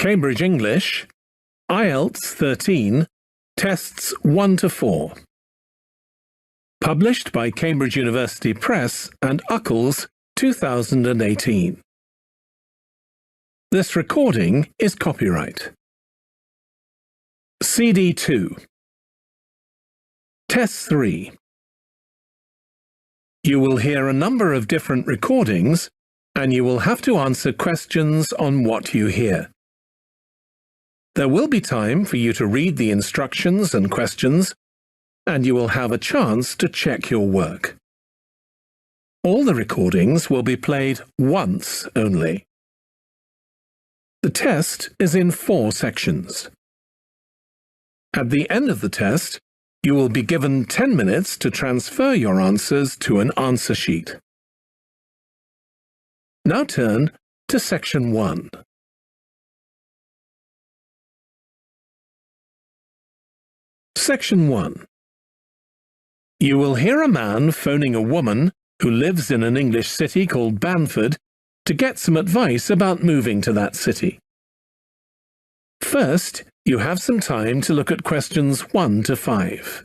Cambridge English, IELTS 13, Tests 1 to 4. Published by Cambridge University Press and Uckles, 2018. This recording is copyright. CD 2. Test 3. You will hear a number of different recordings, and you will have to answer questions on what you hear. There will be time for you to read the instructions and questions, and you will have a chance to check your work. All the recordings will be played once only. The test is in 4 sections. At the end of the test, you will be given 10 minutes to transfer your answers to an answer sheet. Now turn to Section 1. Section 1. You will hear a man phoning a woman who lives in an English city called Banford to get some advice about moving to that city. First, you have some time to look at questions 1 to 5.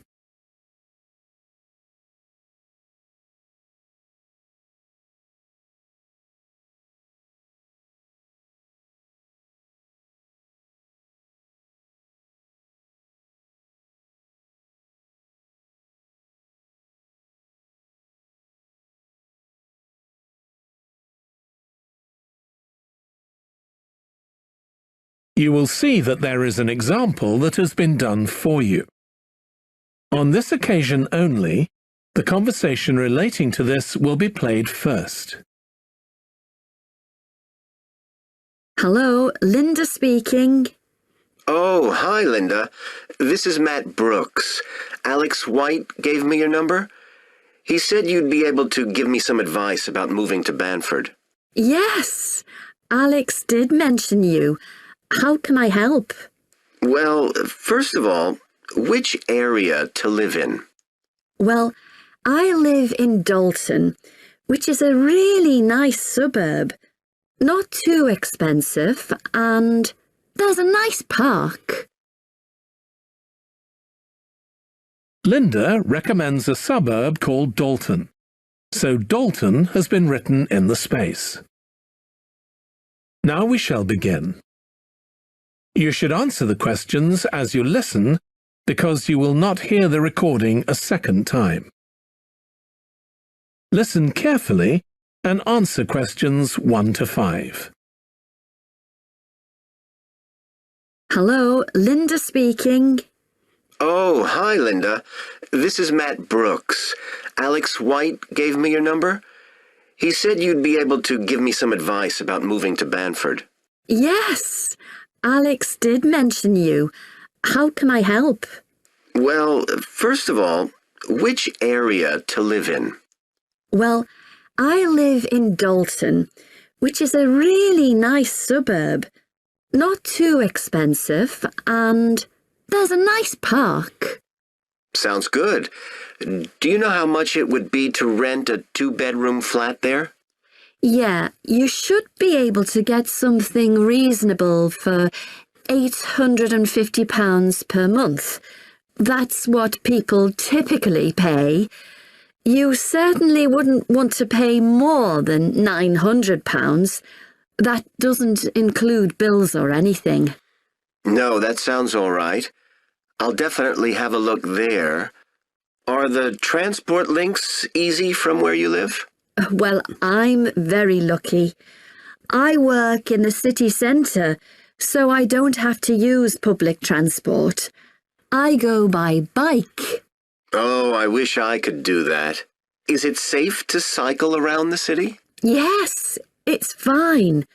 You will see that there is an example that has been done for you. On this occasion only, the conversation relating to this will be played first. Hello, Linda speaking. Oh, hi, Linda. This is Matt Brooks. Alex White gave me your number. He said you'd be able to give me some advice about moving to Banford. Yes, Alex did mention you. How can I help? Well, first of all, which area to live in? Well, I live in Dalton, which is a really nice suburb. Not too expensive, and there's a nice park. Linda recommends a suburb called Dalton, so Dalton has been written in the space. Now we shall begin. You should answer the questions as you listen, because you will not hear the recording a second time. Listen carefully and answer questions 1 to 5. Hello, Linda speaking. Oh, hi, Linda. This is Matt Brooks. Alex White gave me your number. He said you'd be able to give me some advice about moving to Banford. Yes, Alex did mention you. How can I help? Well, first of all, which area to live in? Well, I live in Dalton, which is a really nice suburb. Not too expensive, and there's a nice park. Sounds good. Do you know how much it would be to rent a 2-bedroom flat there? Yeah, you should be able to get something reasonable for £850 per month. That's what people typically pay. You certainly wouldn't want to pay more than £900. That doesn't include bills or anything. No, that sounds all right. I'll definitely have a look there. Are the transport links easy from where you live? Well, I'm very lucky. I work in the city centre, so I don't have to use public transport. I go by bike. Oh, I wish I could do that. Is it safe to cycle around the city? Yes, it's fine.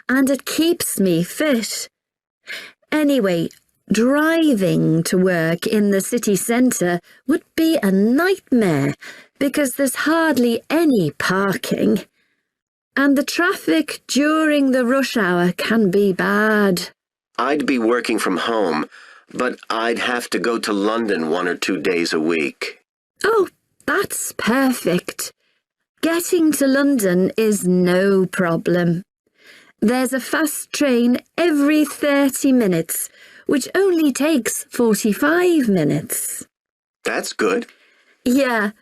And it keeps me fit. Anyway, driving to work in the city centre would be a nightmare because there's hardly any parking. And the traffic during the rush hour can be bad. I'd be working from home, but I'd have to go to London 1 or 2 days a week. Oh, that's perfect. Getting to London is no problem. There's a fast train every 30 minutes, which only takes 45 minutes. That's good. Yeah,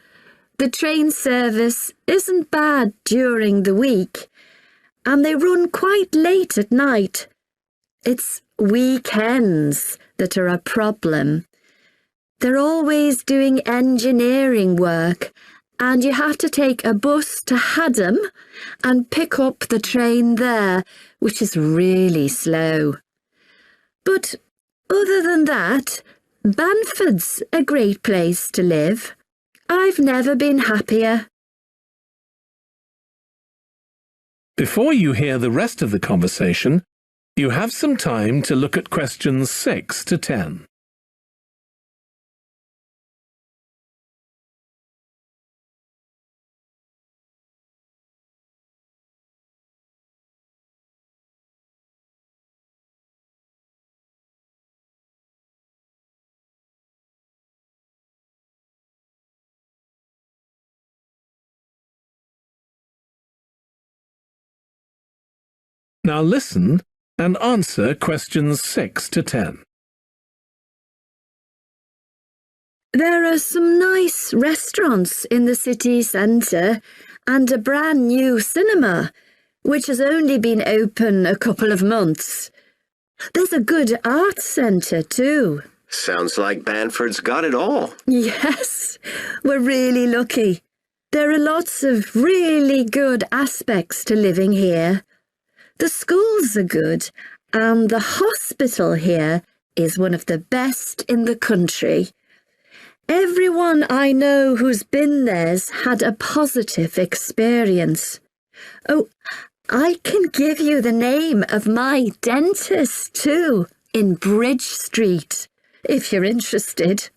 the train service isn't bad during the week, and they run quite late at night. It's weekends that are a problem. They're always doing engineering work, and you have to take a bus to Haddam and pick up the train there, which is really slow. But other than that, Banford's a great place to live. I've never been happier. Before you hear the rest of the conversation, you have some time to look at questions 6 to 10. Now listen and answer questions 6 to 10. There are some nice restaurants in the city centre and a brand new cinema, which has only been open a couple of months. There's a good arts centre too. Sounds like Banford's got it all. Yes, we're really lucky. There are lots of really good aspects to living here. The schools are good, and the hospital here is one of the best in the country. Everyone I know who's been there's had a positive experience. Oh, I can give you the name of my dentist too, in Bridge Street, if you're interested.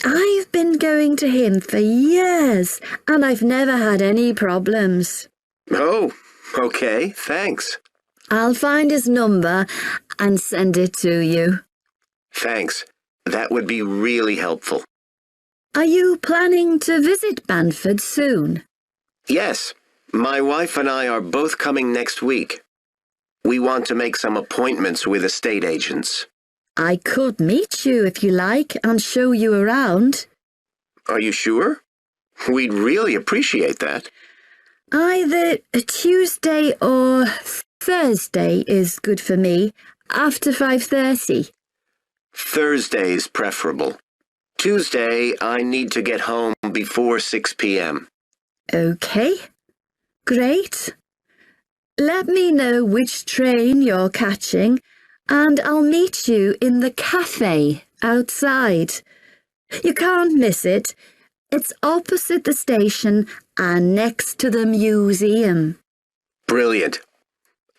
I've been going to him for years, and I've never had any problems. Oh, okay, thanks. I'll find his number and send it to you. Thanks. That would be really helpful. Are you planning to visit Banford soon? Yes, my wife and I are both coming next week. We want to make some appointments with estate agents. I could meet you if you like and show you around. Are you sure? We'd really appreciate that. Either a Tuesday or Thursday is good for me, after 5:30. Thursday's preferable. Tuesday, I need to get home before 6 p.m. Okay, great. Let me know which train you're catching, and I'll meet you in the cafe outside. You can't miss it. It's opposite the station and next to the museum. Brilliant.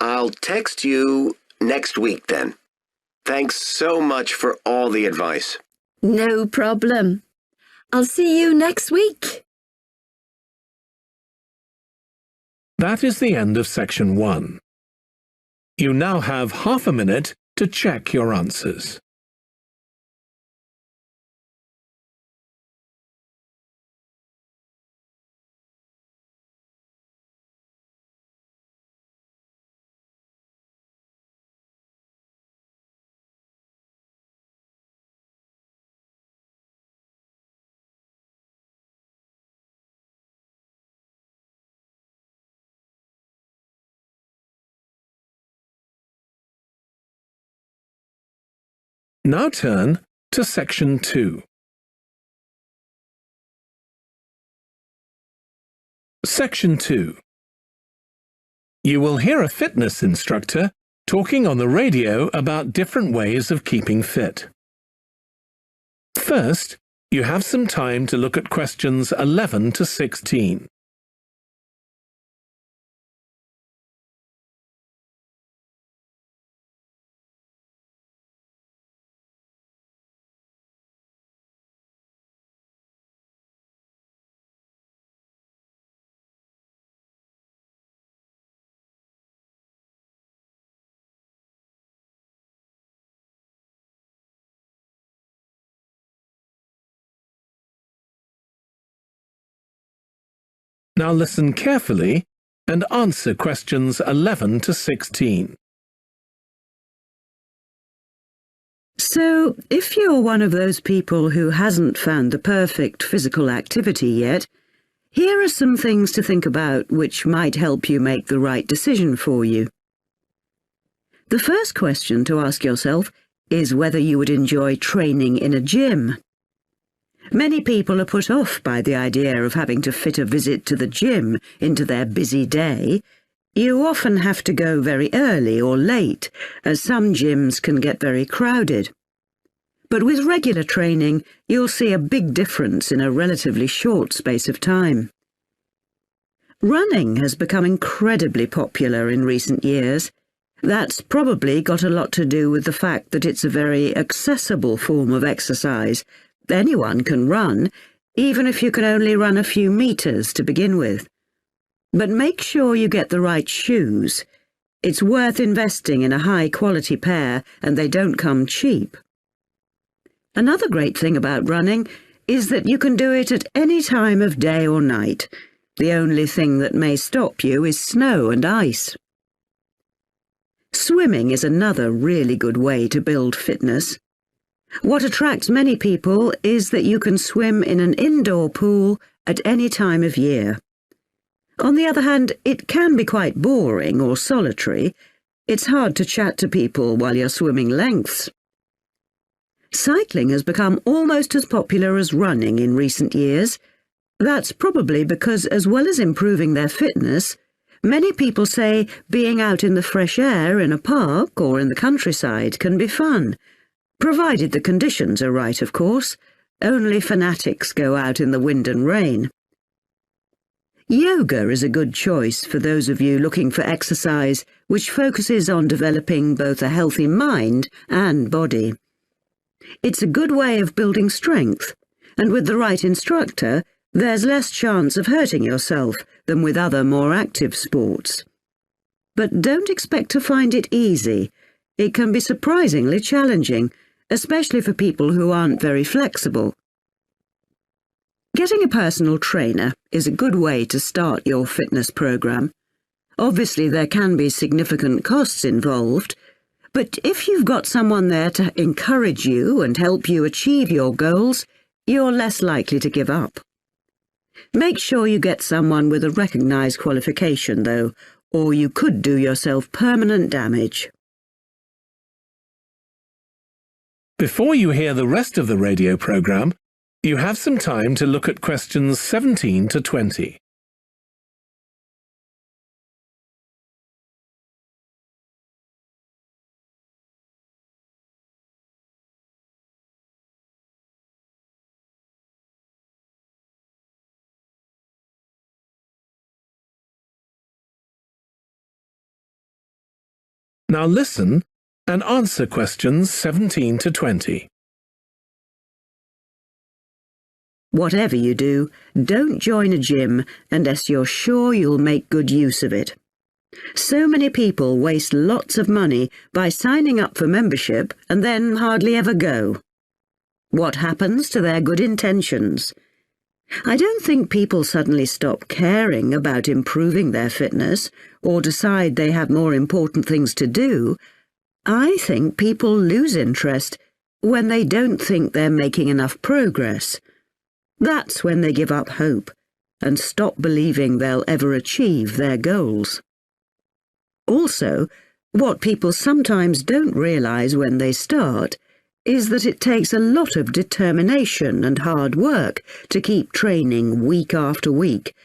I'll text you next week then. Thanks so much for all the advice. No problem. I'll see you next week. That is the end of section 1. You now have half a minute to check your answers. Now turn to section 2. Section 2. You will hear a fitness instructor talking on the radio about different ways of keeping fit. First, you have some time to look at questions 11 to 16. Now listen carefully and answer questions 11 to 16. So, if you're one of those people who hasn't found the perfect physical activity yet, here are some things to think about which might help you make the right decision for you. The first question to ask yourself is whether you would enjoy training in a gym. Many people are put off by the idea of having to fit a visit to the gym into their busy day. You often have to go very early or late, as some gyms can get very crowded. But with regular training, you'll see a big difference in a relatively short space of time. Running has become incredibly popular in recent years. That's probably got a lot to do with the fact that it's a very accessible form of exercise. Anyone can run, even if you can only run a few meters to begin with. But make sure you get the right shoes. It's worth investing in a high-quality pair, and they don't come cheap. Another great thing about running is that you can do it at any time of day or night. The only thing that may stop you is snow and ice. Swimming is another really good way to build fitness. What attracts many people is that you can swim in an indoor pool at any time of year. On the other hand, it can be quite boring or solitary. It's hard to chat to people while you're swimming lengths. Cycling has become almost as popular as running in recent years. That's probably because, as well as improving their fitness, many people say being out in the fresh air in a park or in the countryside can be fun, provided the conditions are right, of course. Only fanatics go out in the wind and rain. Yoga is a good choice for those of you looking for exercise which focuses on developing both a healthy mind and body. It's a good way of building strength, and with the right instructor, there's less chance of hurting yourself than with other more active sports. But don't expect to find it easy. It can be surprisingly challenging, especially for people who aren't very flexible. Getting a personal trainer is a good way to start your fitness program. Obviously, there can be significant costs involved, but if you've got someone there to encourage you and help you achieve your goals, you're less likely to give up. Make sure you get someone with a recognised qualification, though, or you could do yourself permanent damage. Before you hear the rest of the radio programme, you have some time to look at questions 17 to 20. Now listen and answer questions 17 to 20. Whatever you do, don't join a gym unless you're sure you'll make good use of it. So many people waste lots of money by signing up for membership and then hardly ever go. What happens to their good intentions? I don't think people suddenly stop caring about improving their fitness or decide they have more important things to do. I think people lose interest when they don't think they're making enough progress. That's when they give up hope and stop believing they'll ever achieve their goals. Also, what people sometimes don't realize when they start is that it takes a lot of determination and hard work to keep training week after week,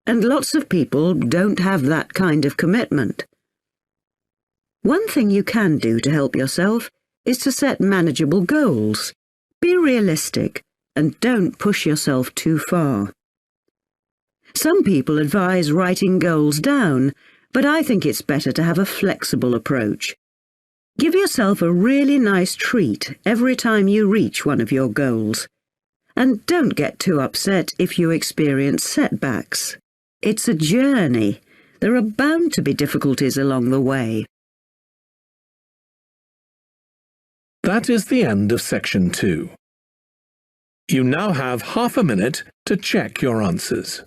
and lots of people don't have that kind of commitment. One thing you can do to help yourself is to set manageable goals. Be realistic and don't push yourself too far. Some people advise writing goals down, but I think it's better to have a flexible approach. Give yourself a really nice treat every time you reach one of your goals. And don't get too upset if you experience setbacks. It's a journey. There are bound to be difficulties along the way. That is the end of section 2. You now have half a minute to check your answers.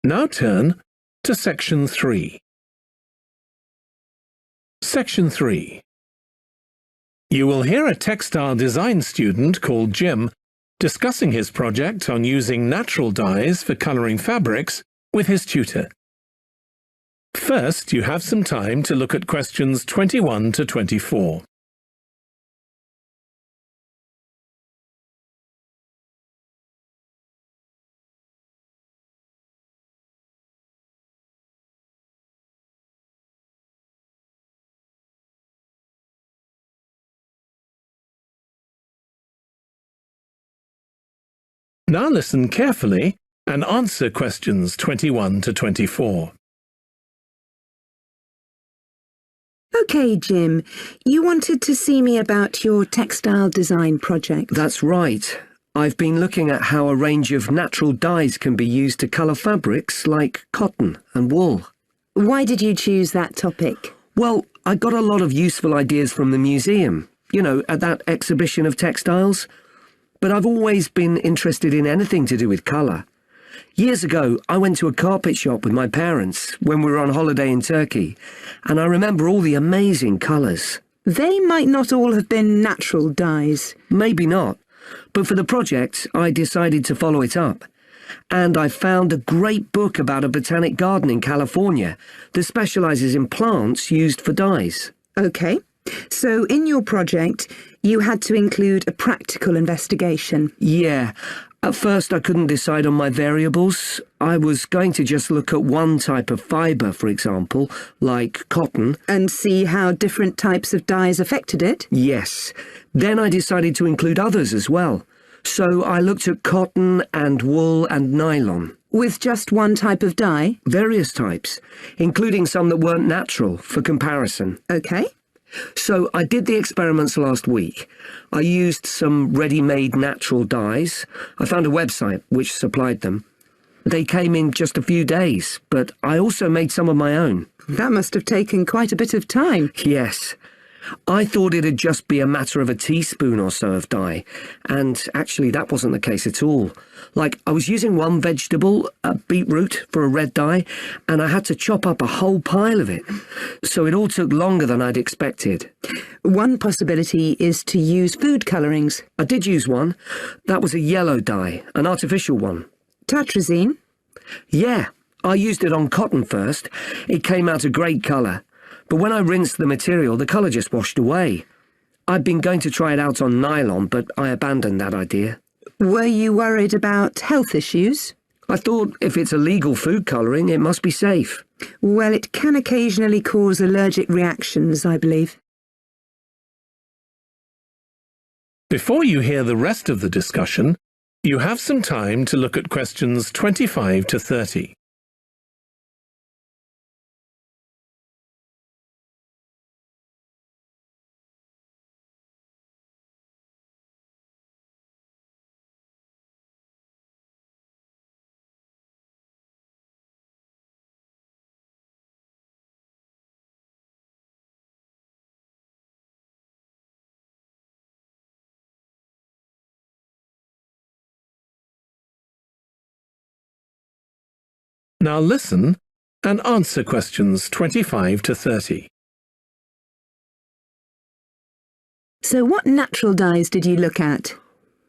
Now turn to Section 3. Section 3. You will hear a textile design student called Jim discussing his project on using natural dyes for colouring fabrics with his tutor. First, you have some time to look at questions 21 to 24. Now listen carefully and answer questions 21 to 24. OK, Jim, you wanted to see me about your textile design project. That's right. I've been looking at how a range of natural dyes can be used to colour fabrics like cotton and wool. Why did you choose that topic? Well, I got a lot of useful ideas from the museum, you know, at that exhibition of textiles. But I've always been interested in anything to do with colour. Years ago, I went to a carpet shop with my parents when we were on holiday in Turkey, and I remember all the amazing colours. They might not all have been natural dyes. Maybe not, but for the project, I decided to follow it up. And I found a great book about a botanic garden in California that specialises in plants used for dyes. OK. So in your project, you had to include a practical investigation. Yeah. At first I couldn't decide on my variables. I was going to just look at one type of fibre, for example, like cotton. And see how different types of dyes affected it? Yes. Then I decided to include others as well. So I looked at cotton and wool and nylon. With just one type of dye? Various types, including some that weren't natural, for comparison. OK. So I did the experiments last week. I used some ready-made natural dyes. I found a website which supplied them. They came in just a few days, but I also made some of my own. That must have taken quite a bit of time. Yes. I thought it'd just be a matter of a teaspoon or so of dye, and actually that wasn't the case at all. Like, I was using one vegetable, a beetroot, for a red dye, and I had to chop up a whole pile of it. So it all took longer than I'd expected. One possibility is to use food colourings. I did use one. That was a yellow dye, an artificial one. Tartrazine? Yeah, I used it on cotton first. It came out a great colour. But when I rinsed the material, the colour just washed away. I'd been going to try it out on nylon, but I abandoned that idea. Were you worried about health issues? I thought if it's illegal food colouring, it must be safe. Well, it can occasionally cause allergic reactions, I believe. Before you hear the rest of the discussion, you have some time to look at questions 25 to 30. Now listen and answer questions 25 to 30. So what natural dyes did you look at?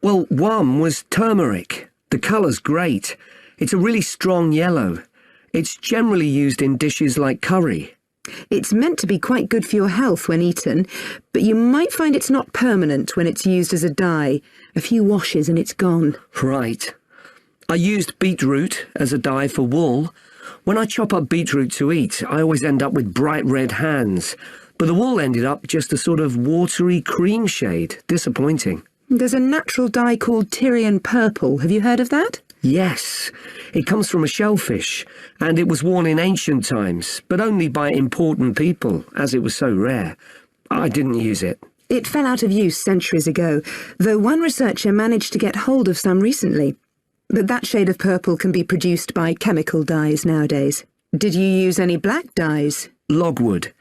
Well, one was turmeric. The colour's great. It's a really strong yellow. It's generally used in dishes like curry. It's meant to be quite good for your health when eaten, but you might find it's not permanent when it's used as a dye. A few washes and it's gone. Right. I used beetroot as a dye for wool. When I chop up beetroot to eat, I always end up with bright red hands. But the wool ended up just a sort of watery cream shade. Disappointing. There's a natural dye called Tyrian purple. Have you heard of that? Yes. It comes from a shellfish, and it was worn in ancient times, but only by important people, as it was so rare. I didn't use it. It fell out of use centuries ago, though one researcher managed to get hold of some recently. But that shade of purple can be produced by chemical dyes nowadays. Did you use any black dyes? Logwood.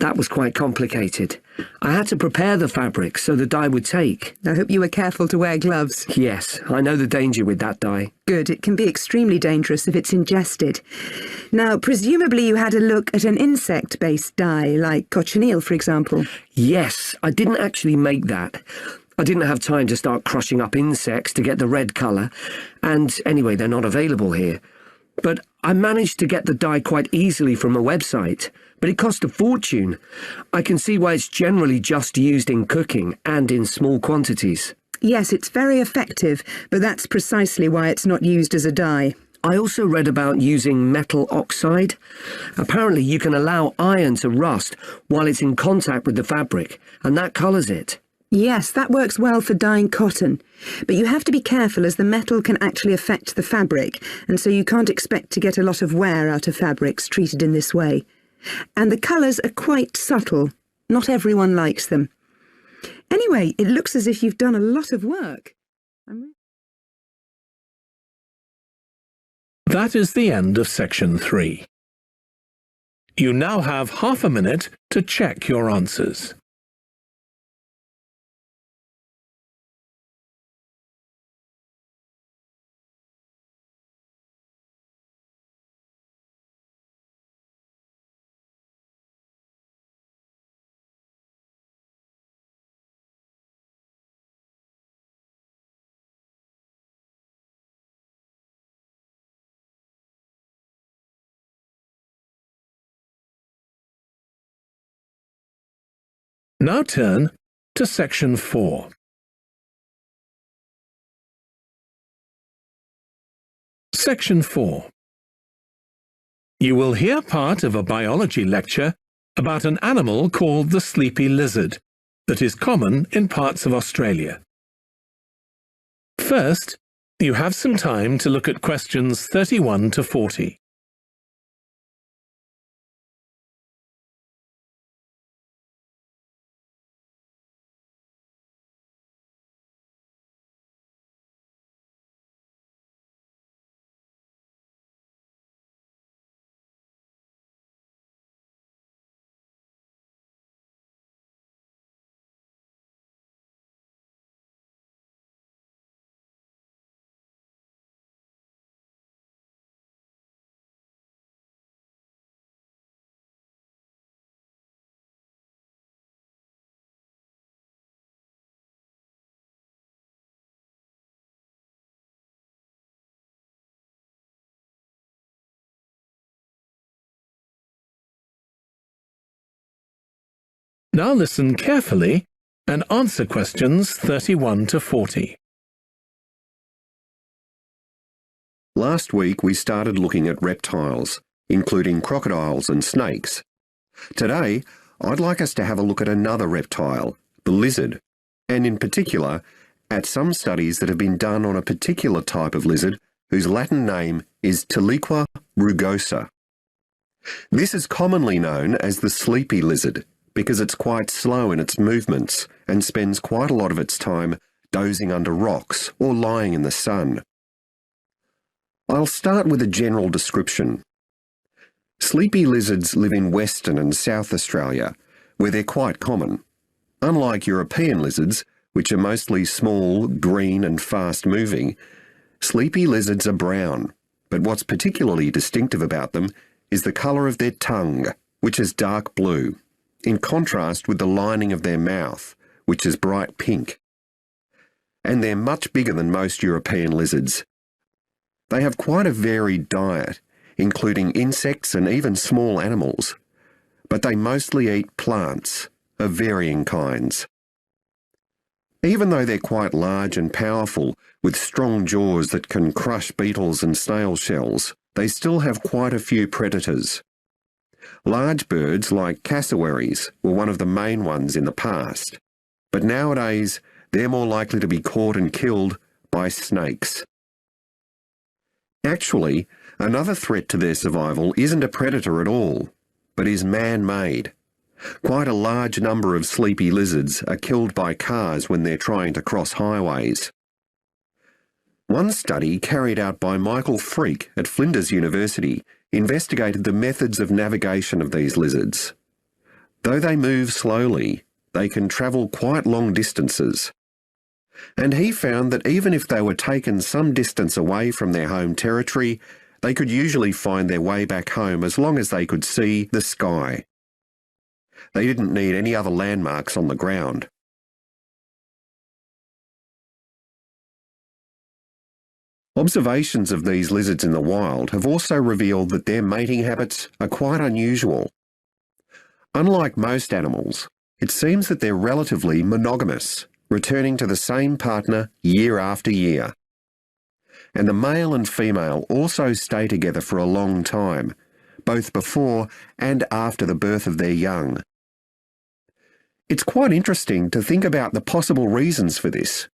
That was quite complicated. I had to prepare the fabric so the dye would take. I hope you were careful to wear gloves. Yes, I know the danger with that dye. Good, it can be extremely dangerous if it's ingested. Now, presumably you had a look at an insect-based dye, like cochineal, for example. Yes, I didn't actually make that. I didn't have time to start crushing up insects to get the red colour, and anyway, they're not available here. But I managed to get the dye quite easily from a website, but it cost a fortune. I can see why it's generally just used in cooking and in small quantities. Yes, it's very effective, but that's precisely why it's not used as a dye. I also read about using metal oxide. Apparently you can allow iron to rust while it's in contact with the fabric, and that colours it. Yes, that works well for dyeing cotton, but you have to be careful as the metal can actually affect the fabric, and so you can't expect to get a lot of wear out of fabrics treated in this way. And the colours are quite subtle. Not everyone likes them. Anyway, it looks as if you've done a lot of work. That is the end of section 3. You now have half a minute to check your answers. Now turn to section 4. Section 4. You will hear part of a biology lecture about an animal called the sleepy lizard that is common in parts of Australia. First, you have some time to look at questions 31 to 40. Now listen carefully and answer questions 31 to 40. Last week we started looking at reptiles, including crocodiles and snakes. Today, I'd like us to have a look at another reptile, the lizard, and in particular, at some studies that have been done on a particular type of lizard whose Latin name is Tiliqua rugosa. This is commonly known as the sleepy lizard, because it's quite slow in its movements and spends quite a lot of its time dozing under rocks or lying in the sun. I'll start with a general description. Sleepy lizards live in Western and South Australia, where they're quite common. Unlike European lizards, which are mostly small, green and fast-moving, sleepy lizards are brown, but what's particularly distinctive about them is the colour of their tongue, which is dark blue, in contrast with the lining of their mouth, which is bright pink. And they're much bigger than most European lizards. They have quite a varied diet, including insects and even small animals, but they mostly eat plants of varying kinds. Even though they're quite large and powerful, with strong jaws that can crush beetles and snail shells, they still have quite a few predators. Large birds like cassowaries were one of the main ones in the past, but nowadays they're more likely to be caught and killed by snakes. Actually, another threat to their survival isn't a predator at all, but is man-made. Quite a large number of sleepy lizards are killed by cars when they're trying to cross highways. One study carried out by Michael Freak at Flinders University investigated the methods of navigation of these lizards. Though they move slowly, they can travel quite long distances. And he found that even if they were taken some distance away from their home territory, they could usually find their way back home as long as they could see the sky. They didn't need any other landmarks on the ground. Observations of these lizards in the wild have also revealed that their mating habits are quite unusual. Unlike most animals, it seems that they're relatively monogamous, returning to the same partner year after year. And the male and female also stay together for a long time, both before and after the birth of their young. It's quite interesting to think about the possible reasons for this.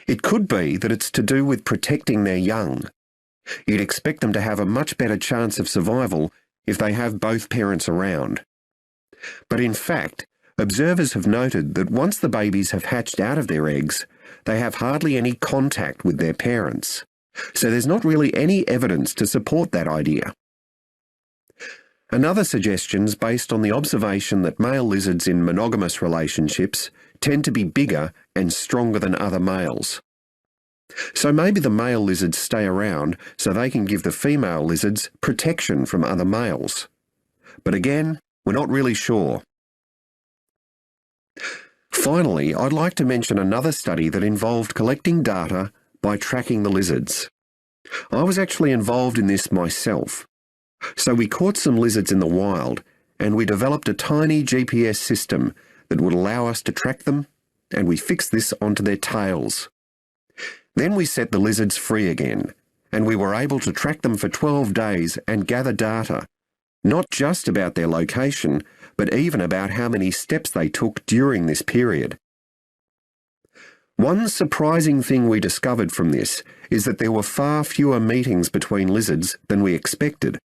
It could be that it's to do with protecting their young. You'd expect them to have a much better chance of survival if they have both parents around. But in fact, observers have noted that once the babies have hatched out of their eggs, they have hardly any contact with their parents. So there's not really any evidence to support that idea. Another suggestion's based on the observation that male lizards in monogamous relationships tend to be bigger and stronger than other males. So maybe the male lizards stay around so they can give the female lizards protection from other males. But again, we're not really sure. Finally, I'd like to mention another study that involved collecting data by tracking the lizards. I was actually involved in this myself. So we caught some lizards in the wild and we developed a tiny GPS system that would allow us to track them, and we fixed this onto their tails. Then we set the lizards free again, and we were able to track them for 12 days and gather data, not just about their location, but even about how many steps they took during this period. One surprising thing we discovered from this is that there were far fewer meetings between lizards than we expected.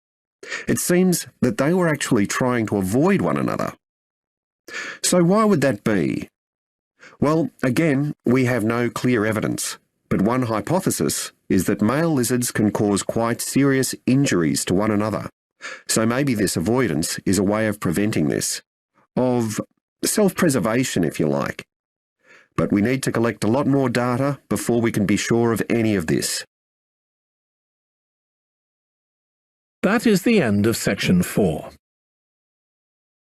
It seems that they were actually trying to avoid one another. So why would that be? Well, again, we have no clear evidence, but one hypothesis is that male lizards can cause quite serious injuries to one another. So maybe this avoidance is a way of preventing this, of self-preservation, if you like. But we need to collect a lot more data before we can be sure of any of this. That is the end of section 4.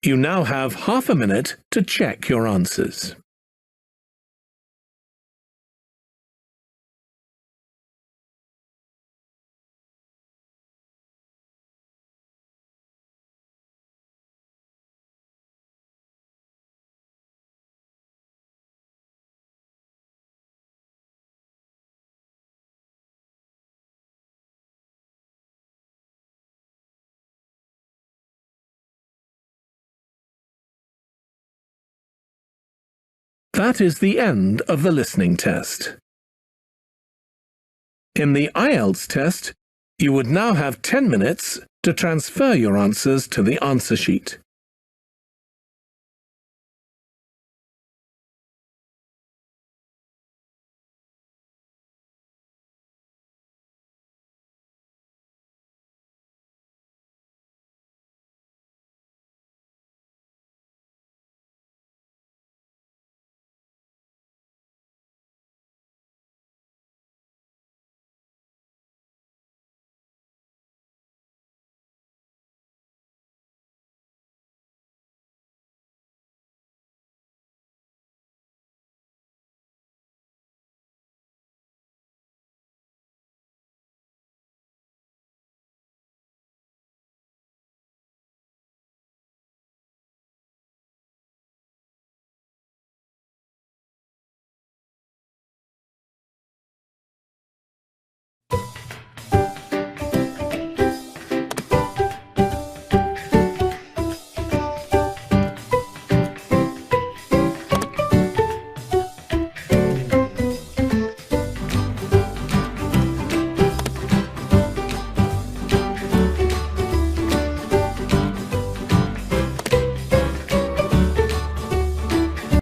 You now have half a minute to check your answers. That is the end of the listening test. In the IELTS test, you would now have 10 minutes to transfer your answers to the answer sheet.